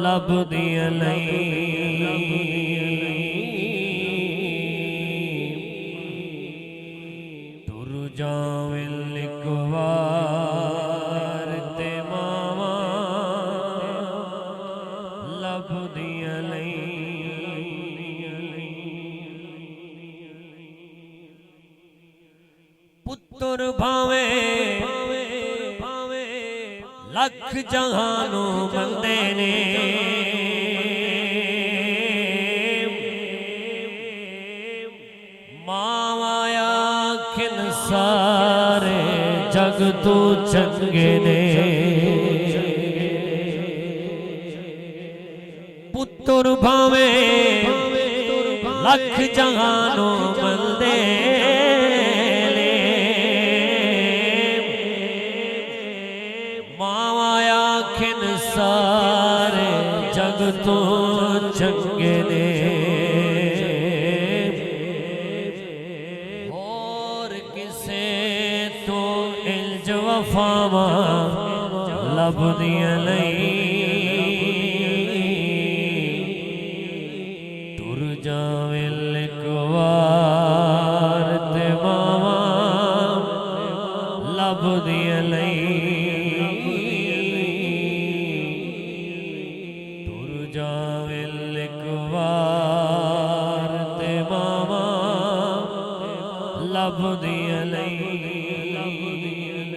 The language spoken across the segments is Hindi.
लभदियां नहीं तुर जावे एक बार ते मावा लभदियां पुत्र भावे लख जहानों बंदे ने मावा आखिन सारे जग तू चंगे ने पुत्र भावे लख जहानों बंदे सारे जग तो चंगे ने और किसे तो इल्ज वफावा लभदियां नहीं तुर जावे एक बार ते मावा लभदियां नहीं लभदियां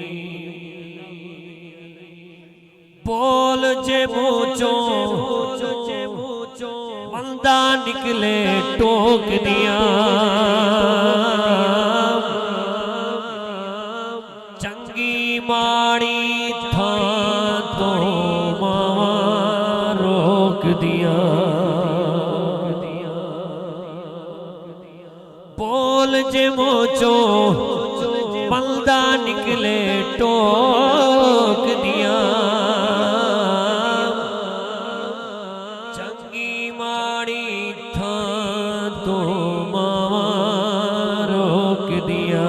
बोल जे मुँचों बंदा निकले टोक दिया चंगी माड़ी था तो मावा रोक दिया बोल जे मोचो बंदा निकले टोक दिया चंगी माड़ी था तो मावा रोक दिया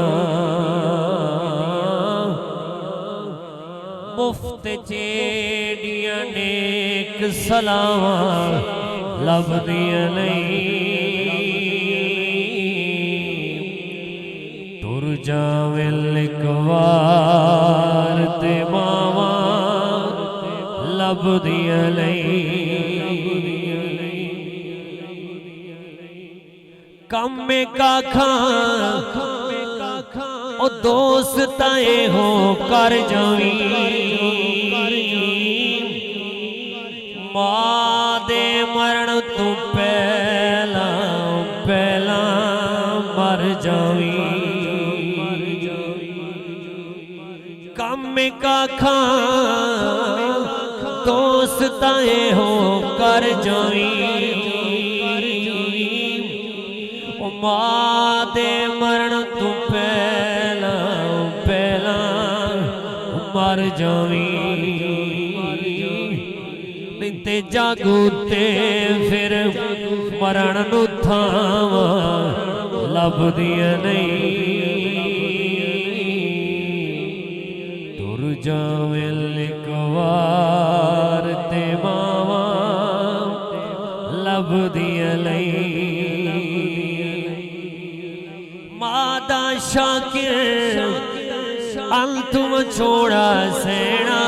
मुफ्त चेड़ियां नेक सलावा लभदियां नहीं तुर जावे एक बार ते मावा लभदियां नहीं कम का खां ओ दोस्त ताए हो कर जावी मां दे मरण तू पहला पहला मर जावी कम का खां दोस्त ताए हो कर जावी मां दे मरण तू पहला पहला मर जावी ते जागू ते फिर मरण नू थावा लभदियां नहीं तुर जावे एक बार ते मावा लभदियां नहीं मादा शाकिर अंतुम छोड़ा सेना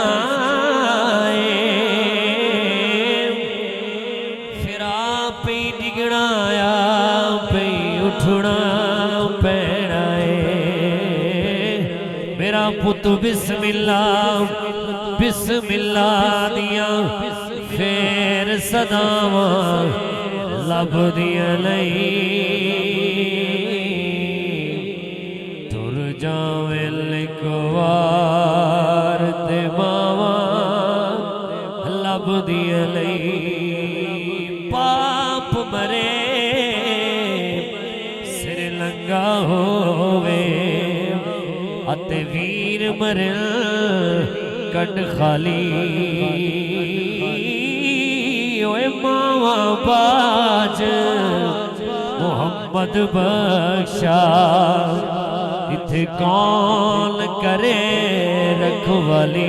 फिर आप ही डिगना आप ही उठना पैना मेरा पुत बिस्मिल्लाह बिस्मिल्लाह दिया फिर सदावा लभदियां नहीं तुर जावे एक बार ते मावा लभदियां नहीं पाप मरे सिर लंगा होवे अते वीर मरे कट खाली ओए मावा बाज मोहम्मद बख्शा इथे कौन करे रखवाली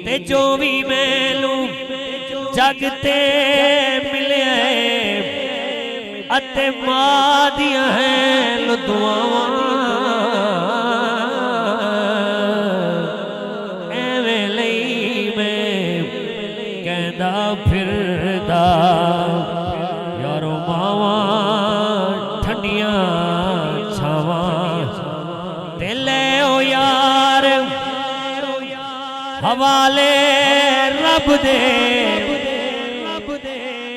ते जो भी मैनू जग ते मिले अते मां दियां हैं दुआवां एवें लई मैं कहंदा फिरदा यारो मावां ठंडियां छावां ते ले ओ यार हवाले रब दे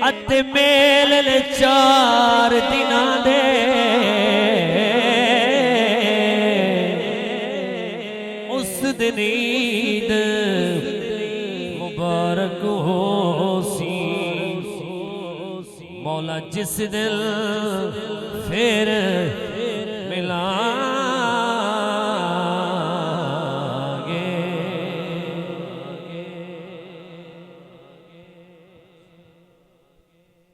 अते मेल ले 4 दिनां दे उस दिन ईद मुबारक हो सी मौला जिस दिल फिर मिला